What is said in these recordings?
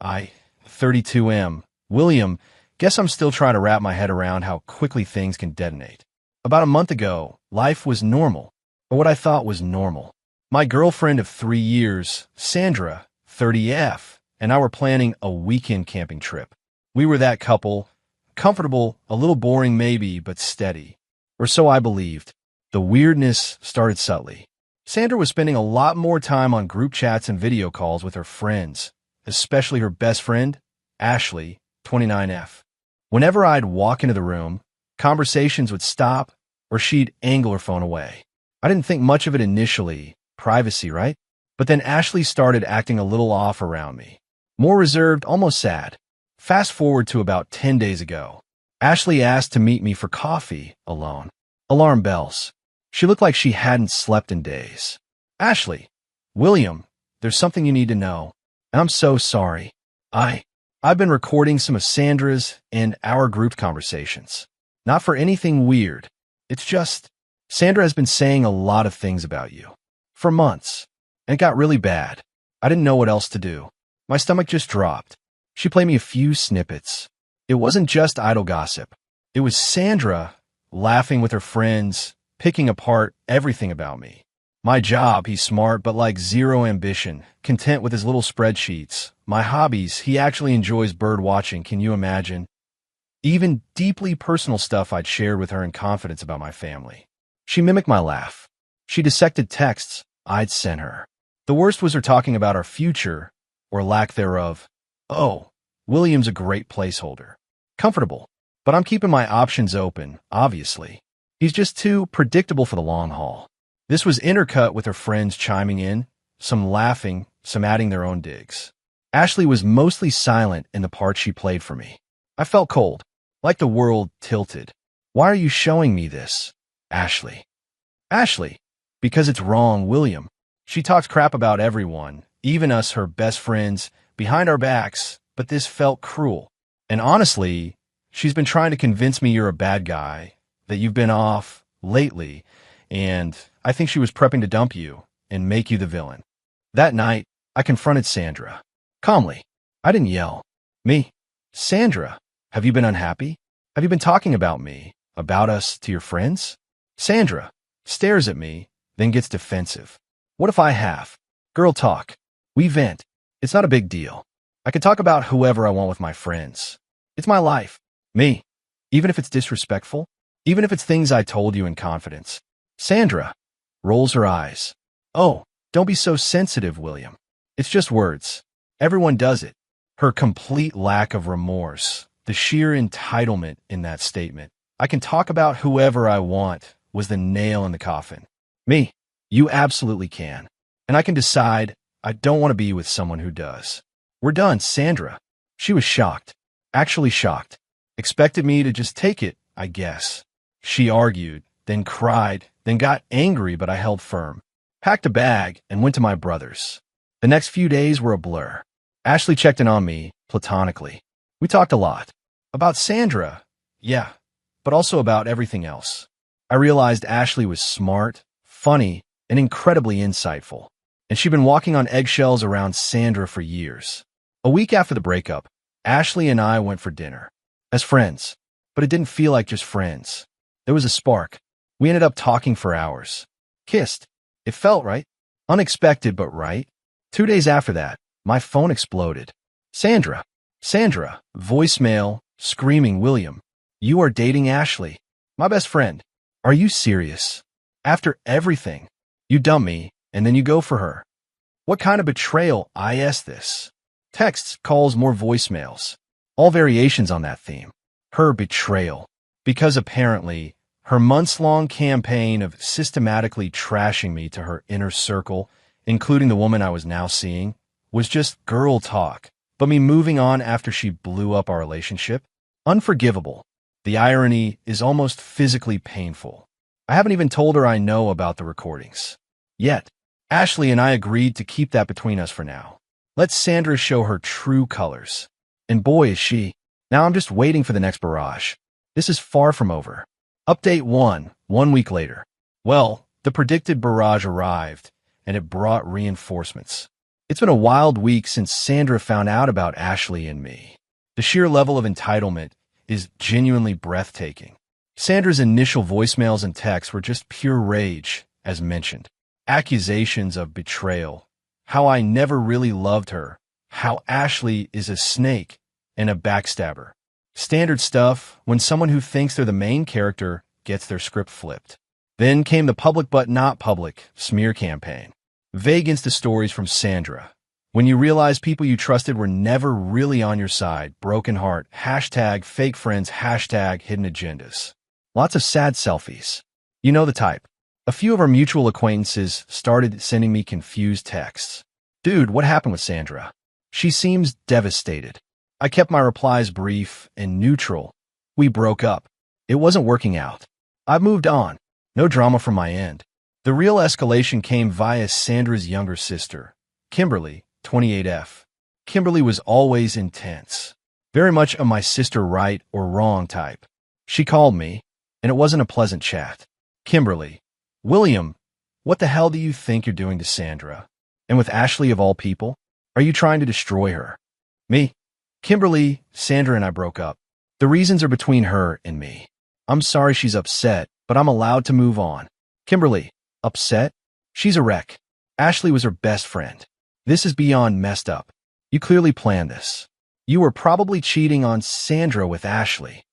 I, 32M. William, guess I'm still trying to wrap my head around how quickly things can detonate. About a month ago, life was normal, or what I thought was normal. My girlfriend of 3 years, Sandra, 30F, and I were planning a weekend camping trip. We were that couple, comfortable, a little boring maybe, but steady. Or so I believed. The weirdness started subtly. Sandra was spending a lot more time on group chats and video calls with her friends, especially her best friend, Ashley, 29F. Whenever I'd walk into the room, conversations would stop or she'd angle her phone away. I didn't think much of it initially, privacy, right? But then Ashley started acting a little off around me. More reserved, almost sad. Fast forward to about 10 days ago. Ashley asked to meet me for coffee, alone. Alarm bells. She looked like she hadn't slept in days. Ashley, William, there's something you need to know. And I'm so sorry. I've been recording some of Sandra's and our group conversations. Not for anything weird. It's just, Sandra has been saying a lot of things about you. For months. And it got really bad. I didn't know what else to do. My stomach just dropped. She played me a few snippets. It wasn't just idle gossip. It was Sandra laughing with her friends, picking apart everything about me. My job, he's smart, but like zero ambition, content with his little spreadsheets. My hobbies, he actually enjoys bird watching, can you imagine? Even deeply personal stuff I'd shared with her in confidence about my family. She mimicked my laugh. She dissected texts I'd sent her. The worst was her talking about our future, or lack thereof. Oh, William's a great placeholder. Comfortable. But I'm keeping my options open, obviously. He's just too predictable for the long haul. This was intercut with her friends chiming in, some laughing, some adding their own digs. Ashley was mostly silent in the part she played for me. I felt cold, like the world tilted. Why are you showing me this, Ashley? Ashley, because it's wrong, William. She talks crap about everyone, even us, her best friends, behind our backs, but this felt cruel. And honestly, she's been trying to convince me you're a bad guy, that you've been off lately, and I think she was prepping to dump you and make you the villain. That night, I confronted Sandra. Calmly. I didn't yell. Me? Sandra, have you been unhappy? Have you been talking about me, about us, to your friends? Sandra stares at me, then gets defensive. What if I have? Girl talk. We vent. It's not a big deal. I can talk about whoever I want with my friends. It's my life. Me. Even if it's disrespectful. Even if it's things I told you in confidence. Sandra rolls her eyes. Oh, don't be so sensitive, William. It's just words. Everyone does it. Her complete lack of remorse, the sheer entitlement in that statement. I can talk about whoever I want was the nail in the coffin. Me. You absolutely can. And I can decide I don't want to be with someone who does. We're done, Sandra. She was shocked. Actually shocked. Expected me to just take it, I guess. She argued, then cried, then got angry, but I held firm. Packed a bag and went to my brother's. The next few days were a blur. Ashley checked in on me, platonically. We talked a lot. About Sandra, yeah, but also about everything else. I realized Ashley was smart, funny, and incredibly insightful. And she'd been walking on eggshells around Sandra for years. A week after the breakup, Ashley and I went for dinner. As friends. But it didn't feel like just friends. There was a spark. We ended up talking for hours. Kissed. It felt right. Unexpected, but right. 2 days after that, my phone exploded. Sandra. Voicemail, screaming, William. You are dating Ashley. My best friend. Are you serious? After everything. You dump me, and then you go for her. What kind of betrayal? I asked this. Texts, calls, more voicemails. All variations on that theme. Her betrayal. Because apparently, her months-long campaign of systematically trashing me to her inner circle, including the woman I was now seeing, was just girl talk. But me moving on after she blew up our relationship? Unforgivable. The irony is almost physically painful. I haven't even told her I know about the recordings. Yet, Ashley and I agreed to keep that between us for now. Let Sandra show her true colors. And boy, is she. Now I'm just waiting for the next barrage. This is far from over. Update 1 week later. Well, the predicted barrage arrived, and it brought reinforcements. It's been a wild week since Sandra found out about Ashley and me. The sheer level of entitlement is genuinely breathtaking. Sandra's initial voicemails and texts were just pure rage, as mentioned. Accusations of betrayal, how I never really loved her, how Ashley is a snake and a backstabber. Standard stuff when someone who thinks they're the main character gets their script flipped. Then came the public but not public smear campaign. Vague Insta stories from Sandra. When you realize people you trusted were never really on your side, broken heart, hashtag fake friends, hashtag hidden agendas. Lots of sad selfies. You know the type. A few of our mutual acquaintances started sending me confused texts. Dude, what happened with Sandra? She seems devastated. I kept my replies brief and neutral. We broke up. It wasn't working out. I've moved on. No drama from my end. The real escalation came via Sandra's younger sister, Kimberly, 28F. Kimberly was always intense. Very much a my sister right or wrong type. She called me, and it wasn't a pleasant chat. Kimberly, William, what the hell do you think you're doing to Sandra? And with Ashley of all people? Are you trying to destroy her? Me? Kimberly, Sandra and I broke up. The reasons are between her and me. I'm sorry she's upset, but I'm allowed to move on. Kimberly, upset? She's a wreck. Ashley was her best friend. This is beyond messed up. You clearly planned this. You were probably cheating on Sandra with Ashley.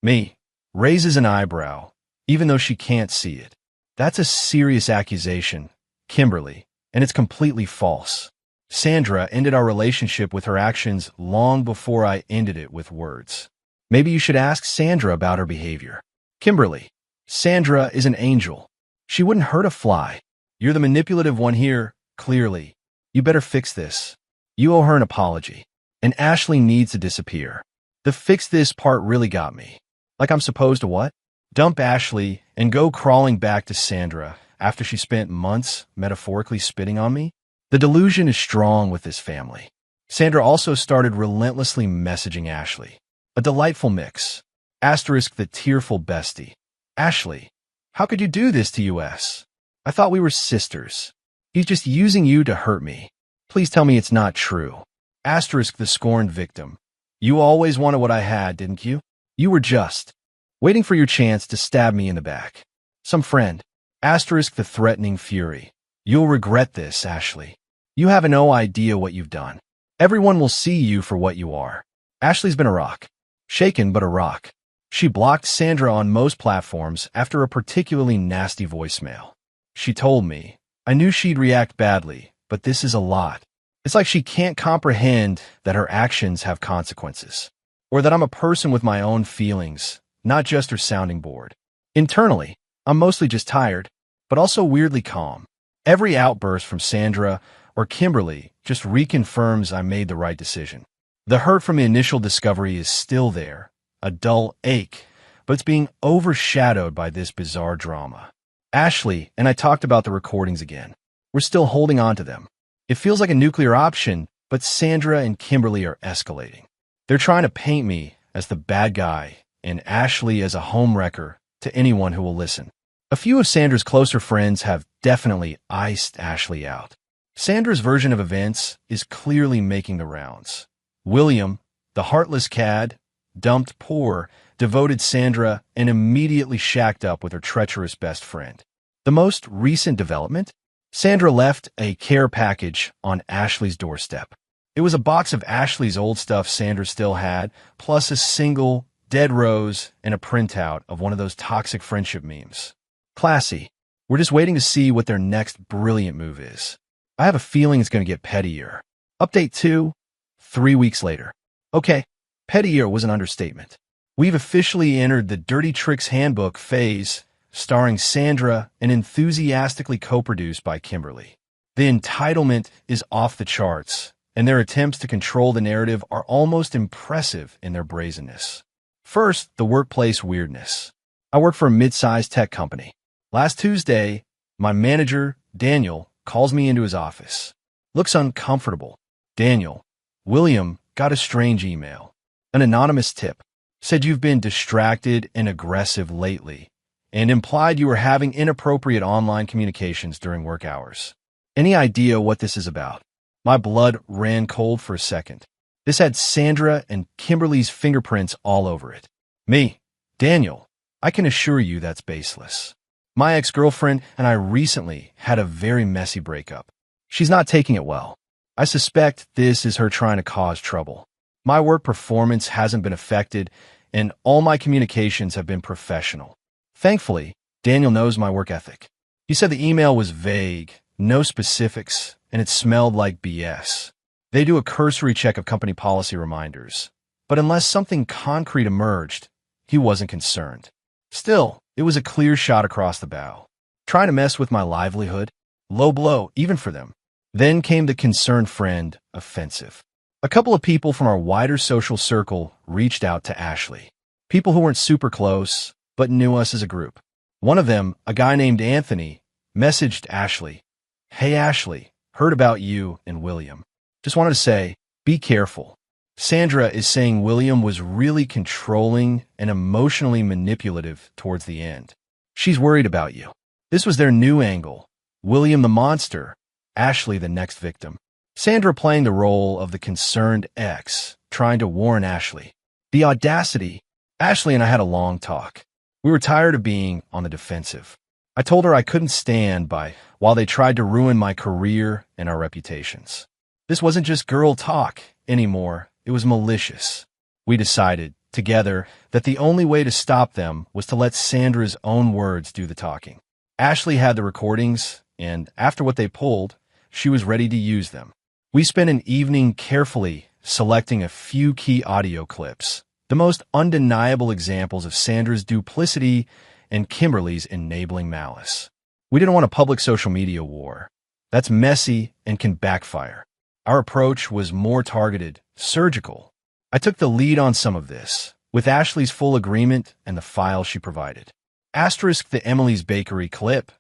Me, raises an eyebrow, even though she can't see it. That's a serious accusation, Kimberly, and it's completely false. Sandra ended our relationship with her actions long before I ended it with words. Maybe you should ask Sandra about her behavior. Kimberly, Sandra is an angel. She wouldn't hurt a fly. You're the manipulative one here, clearly. You better fix this. You owe her an apology. And Ashley needs to disappear. The fix this part really got me. Like I'm supposed to what? Dump Ashley and go crawling back to Sandra after she spent months metaphorically spitting on me? The delusion is strong with this family. Sandra also started relentlessly messaging Ashley. A delightful mix. Asterisk the tearful bestie. Ashley, how could you do this to us? I thought we were sisters. He's just using you to hurt me. Please tell me it's not true. Asterisk the scorned victim. You always wanted what I had, didn't you? You were just waiting for your chance to stab me in the back. Some friend. Asterisk the threatening fury. You'll regret this, Ashley. You have no idea what you've done. Everyone will see you for what you are. Ashley's been a rock. Shaken, but a rock. She blocked Sandra on most platforms after a particularly nasty voicemail. She told me, I knew she'd react badly, but this is a lot. It's like she can't comprehend that her actions have consequences. Or that I'm a person with my own feelings, not just her sounding board. Internally, I'm mostly just tired, but also weirdly calm. Every outburst from Sandra or Kimberly just reconfirms I made the right decision. The hurt from the initial discovery is still there, a dull ache, but it's being overshadowed by this bizarre drama. Ashley and I talked about the recordings again. We're still holding on to them. It feels like a nuclear option, but Sandra and Kimberly are escalating. They're trying to paint me as the bad guy and Ashley as a homewrecker to anyone who will listen. A few of Sandra's closer friends have definitely iced Ashley out. Sandra's version of events is clearly making the rounds. William, the heartless cad, dumped poor, devoted Sandra, and immediately shacked up with her treacherous best friend. The most recent development? Sandra left a care package on Ashley's doorstep. It was a box of Ashley's old stuff Sandra still had, plus a single dead rose and a printout of one of those toxic friendship memes. Classy. We're just waiting to see what their next brilliant move is. I have a feeling it's going to get pettier. Update 2, 3 weeks later. Okay, pettier was an understatement. We've officially entered the Dirty Tricks Handbook phase, starring Sandra and enthusiastically co-produced by Kimberly. The entitlement is off the charts, and their attempts to control the narrative are almost impressive in their brazenness. First, the workplace weirdness. I work for a mid-sized tech company. Last Tuesday, my manager, Daniel, calls me into his office. Looks uncomfortable. Daniel, William got a strange email. An anonymous tip. Said you've been distracted and aggressive lately, and implied you were having inappropriate online communications during work hours. Any idea what this is about? My blood ran cold for a second. This had Sandra and Kimberly's fingerprints all over it. Me, Daniel, I can assure you that's baseless. My ex-girlfriend and I recently had a very messy breakup. She's not taking it well. I suspect this is her trying to cause trouble. My work performance hasn't been affected, and all my communications have been professional. Thankfully, Daniel knows my work ethic. He said the email was vague, no specifics, and it smelled like BS. They do a cursory check of company policy reminders, but unless something concrete emerged, he wasn't concerned. Still, it was a clear shot across the bow. Trying to mess with my livelihood? Low blow, even for them. Then came the concerned friend offensive. A couple of people from our wider social circle reached out to Ashley. People who weren't super close, but knew us as a group. One of them, a guy named Anthony, messaged Ashley. "Hey Ashley, heard about you and William. Just wanted to say, be careful. Sandra is saying William was really controlling and emotionally manipulative towards the end. She's worried about you." This was their new angle. William the monster, Ashley the next victim. Sandra playing the role of the concerned ex, trying to warn Ashley. The audacity. Ashley and I had a long talk. We were tired of being on the defensive. I told her I couldn't stand by while they tried to ruin my career and our reputations. This wasn't just girl talk anymore. It was malicious. We decided, together, that the only way to stop them was to let Sandra's own words do the talking. Ashley had the recordings, and after what they pulled, she was ready to use them. We spent an evening carefully selecting a few key audio clips, the most undeniable examples of Sandra's duplicity and Kimberly's enabling malice. We didn't want a public social media war. That's messy and can backfire. Our approach was more targeted, surgical. I took the lead on some of this, with Ashley's full agreement and the file she provided. Asterisk the Emily's Bakery clip.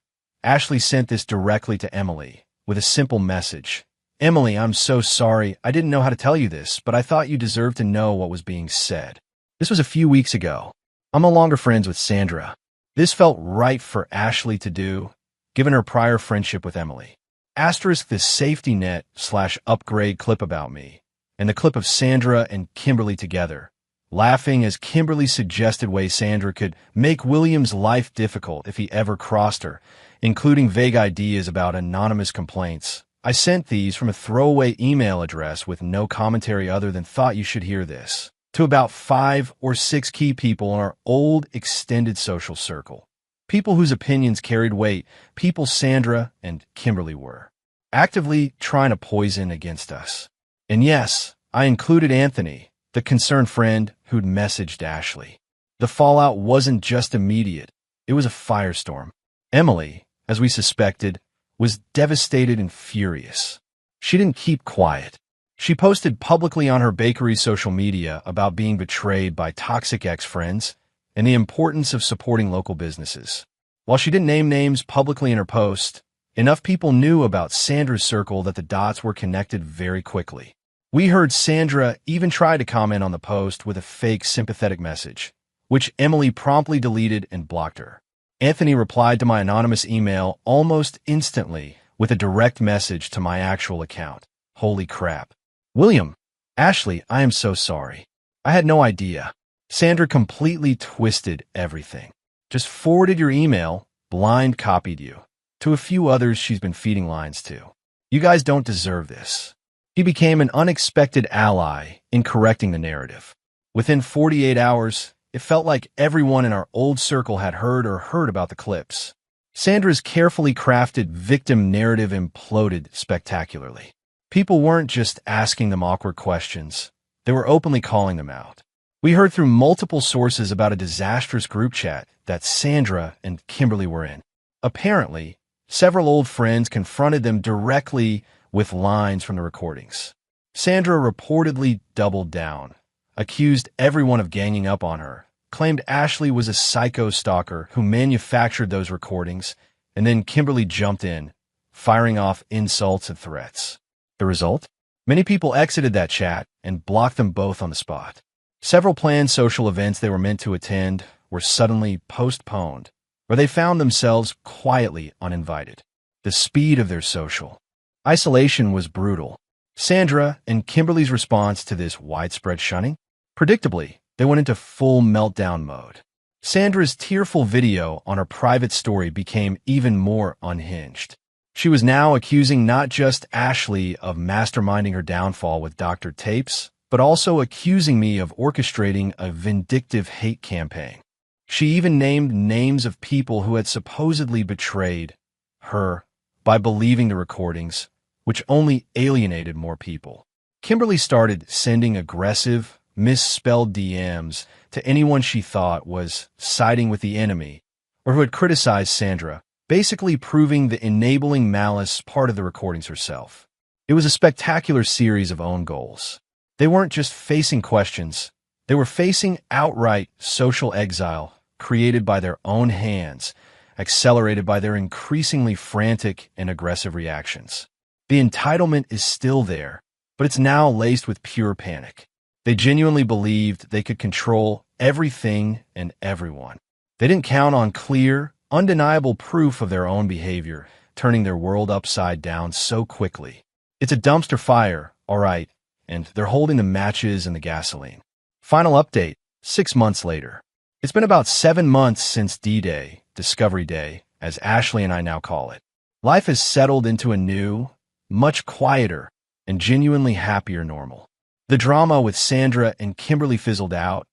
Ashley sent this directly to Emily, with a simple message. "Emily, I'm so sorry. I didn't know how to tell you this, but I thought you deserved to know what was being said." This was a few weeks ago. I'm no longer friends with Sandra. This felt right for Ashley to do, given her prior friendship with Emily. Asterisk the safety net / upgrade clip about me, and the clip of Sandra and Kimberly together, laughing as Kimberly suggested ways Sandra could make William's life difficult if he ever crossed her, including vague ideas about anonymous complaints. I sent these from a throwaway email address with no commentary other than "thought you should hear this" to about 5 or 6 key people in our old extended social circle. People whose opinions carried weight, people Sandra and Kimberly were actively trying to poison against us. And yes, I included Anthony, the concerned friend who'd messaged Ashley. The fallout wasn't just immediate. It was a firestorm. Emily, as we suspected, was devastated and furious. She didn't keep quiet. She posted publicly on her bakery's social media about being betrayed by toxic ex-friends and the importance of supporting local businesses. While she didn't name names publicly in her post, enough people knew about Sandra's circle that the dots were connected very quickly. We heard Sandra even try to comment on the post with a fake sympathetic message, which Emily promptly deleted and blocked her. Anthony replied to my anonymous email almost instantly with a direct message to my actual account. Holy crap. "William, Ashley, I am so sorry. I had no idea. Sandra completely twisted everything. Just forwarded your email, blind copied you, to a few others she's been feeding lines to. You guys don't deserve this." He became an unexpected ally in correcting the narrative. Within 48 hours, it felt like everyone in our old circle had heard about the clips. Sandra's carefully crafted victim narrative imploded spectacularly. People weren't just asking them awkward questions. They were openly calling them out. We heard through multiple sources about a disastrous group chat that Sandra and Kimberly were in. Apparently, several old friends confronted them directly with lines from the recordings. Sandra reportedly doubled down, accused everyone of ganging up on her, claimed Ashley was a psycho stalker who manufactured those recordings, and then Kimberly jumped in, firing off insults and threats. The result? Many people exited that chat and blocked them both on the spot. Several planned social events they were meant to attend were suddenly postponed, or they found themselves quietly uninvited. The speed of their social isolation was brutal. Sandra and Kimberly's response to this widespread shunning? Predictably, they went into full meltdown mode. Sandra's tearful video on her private story became even more unhinged. She was now accusing not just Ashley of masterminding her downfall with doctored tapes, but also accusing me of orchestrating a vindictive hate campaign. She even named names of people who had supposedly betrayed her by believing the recordings, which only alienated more people. Kimberly started sending aggressive, misspelled DMs to anyone she thought was siding with the enemy or who had criticized Sandra, basically proving the enabling malice part of the recordings herself. It was a spectacular series of own goals. They weren't just facing questions, they were facing outright social exile created by their own hands, accelerated by their increasingly frantic and aggressive reactions. The entitlement is still there, but it's now laced with pure panic. They genuinely believed they could control everything and everyone. They didn't count on clear, undeniable proof of their own behavior, turning their world upside down so quickly. It's a dumpster fire, all right, and they're holding the matches and the gasoline. Final update, 6 months later. It's been about 7 months since D-Day, Discovery Day, as Ashley and I now call it. Life has settled into a new, much quieter, and genuinely happier normal. The drama with Sandra and Kimberly fizzled out,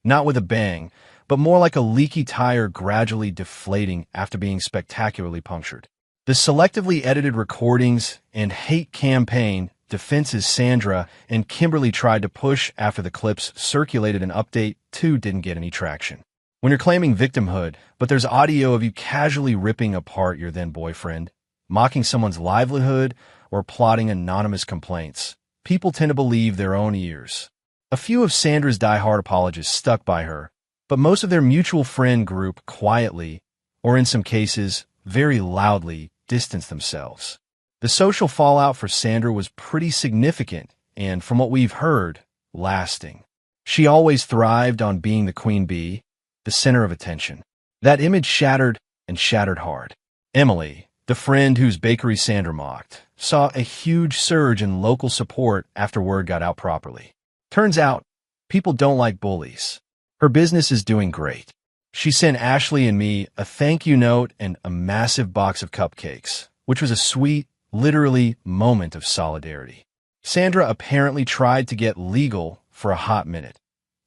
not with a bang, but more like a leaky tire gradually deflating after being spectacularly punctured. The selectively edited recordings and hate campaign defenses Sandra and Kimberly tried to push after the clips circulated an update too didn't get any traction. When you're claiming victimhood, but there's audio of you casually ripping apart your then boyfriend, mocking someone's livelihood, or plotting anonymous complaints, people tend to believe their own ears. A few of Sandra's diehard apologists stuck by her, but most of their mutual friend group quietly, or in some cases, very loudly, distanced themselves. The social fallout for Sandra was pretty significant and, from what we've heard, lasting. She always thrived on being the queen bee, the center of attention. That image shattered and shattered hard. Emily, the friend whose bakery Sandra mocked, saw a huge surge in local support after word got out properly. Turns out, people don't like bullies. Her business is doing great. She sent Ashley and me a thank you note and a massive box of cupcakes, which was a sweet, literally moment of solidarity. Sandra apparently tried to get legal for a hot minute,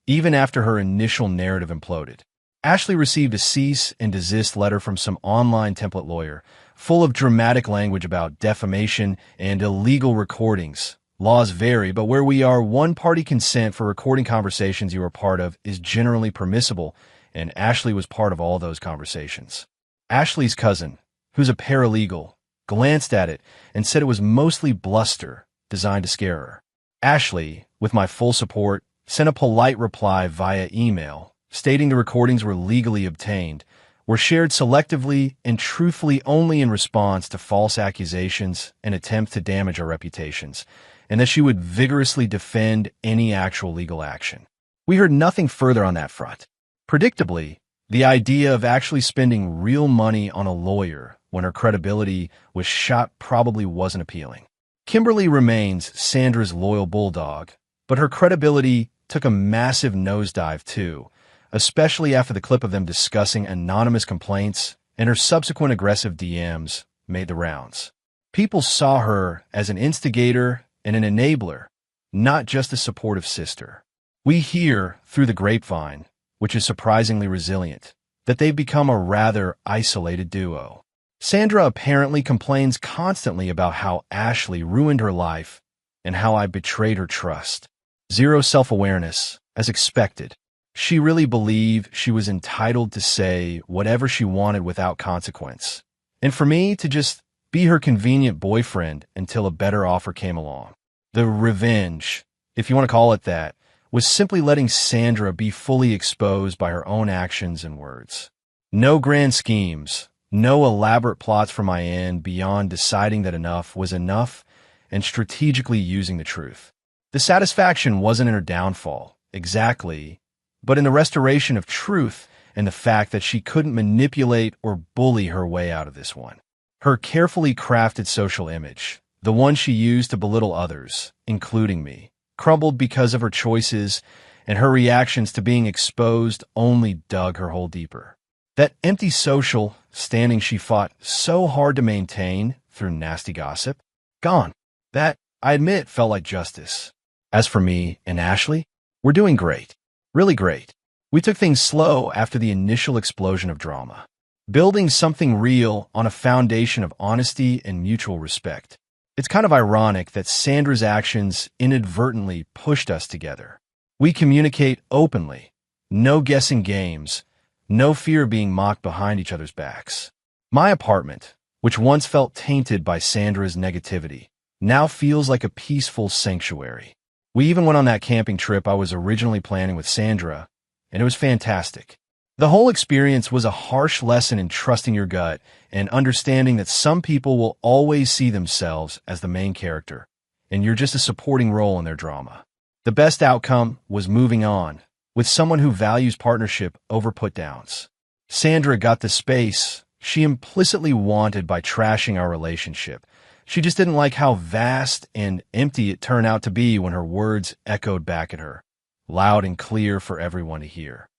even after her initial narrative imploded. Ashley received a cease and desist letter from some online template lawyer, full of dramatic language about defamation and illegal recordings. Laws vary, but where we are, one-party consent for recording conversations you are part of is generally permissible, and Ashley was part of all those conversations. Ashley's cousin, who's a paralegal, glanced at it and said it was mostly bluster designed to scare her. Ashley, with my full support, sent a polite reply via email, stating the recordings were legally obtained, were shared selectively and truthfully only in response to false accusations and attempts to damage our reputations, and that she would vigorously defend any actual legal action. We heard nothing further on that front. Predictably, the idea of actually spending real money on a lawyer when her credibility was shot probably wasn't appealing. Kimberly remains Sandra's loyal bulldog, but her credibility took a massive nosedive too, especially after the clip of them discussing anonymous complaints and her subsequent aggressive DMs made the rounds. People saw her as an instigator and an enabler, not just a supportive sister. We hear through the grapevine, which is surprisingly resilient, that they've become a rather isolated duo. Sandra apparently complains constantly about how Ashley ruined her life and how I betrayed her trust. Zero self-awareness, as expected. She really believed she was entitled to say whatever she wanted without consequence, and for me to just be her convenient boyfriend until a better offer came along. The revenge, if you want to call it that, was simply letting Sandra be fully exposed by her own actions and words. No grand schemes, no elaborate plots from my end beyond deciding that enough was enough and strategically using the truth. The satisfaction wasn't in her downfall, exactly, but in the restoration of truth and the fact that she couldn't manipulate or bully her way out of this one. Her carefully crafted social image, The one she used to belittle others, including me, crumbled because of her choices, and her reactions to being exposed only dug her hole deeper. That empty social standing she fought so hard to maintain through nasty gossip, gone. That, I admit, felt like justice. As for me and Ashley, we're doing great. Really great. We took things slow after the initial explosion of drama, building something real on a foundation of honesty and mutual respect. It's kind of ironic that Sandra's actions inadvertently pushed us together. We communicate openly, no guessing games, no fear of being mocked behind each other's backs. My apartment, which once felt tainted by Sandra's negativity, now feels like a peaceful sanctuary. We even went on that camping trip I was originally planning with Sandra, and it was fantastic. The whole experience was a harsh lesson in trusting your gut and understanding that some people will always see themselves as the main character, and you're just a supporting role in their drama. The best outcome was moving on, with someone who values partnership over put-downs. Sandra got the space she implicitly wanted by trashing our relationship. She just didn't like how vast and empty it turned out to be when her words echoed back at her, loud and clear for everyone to hear.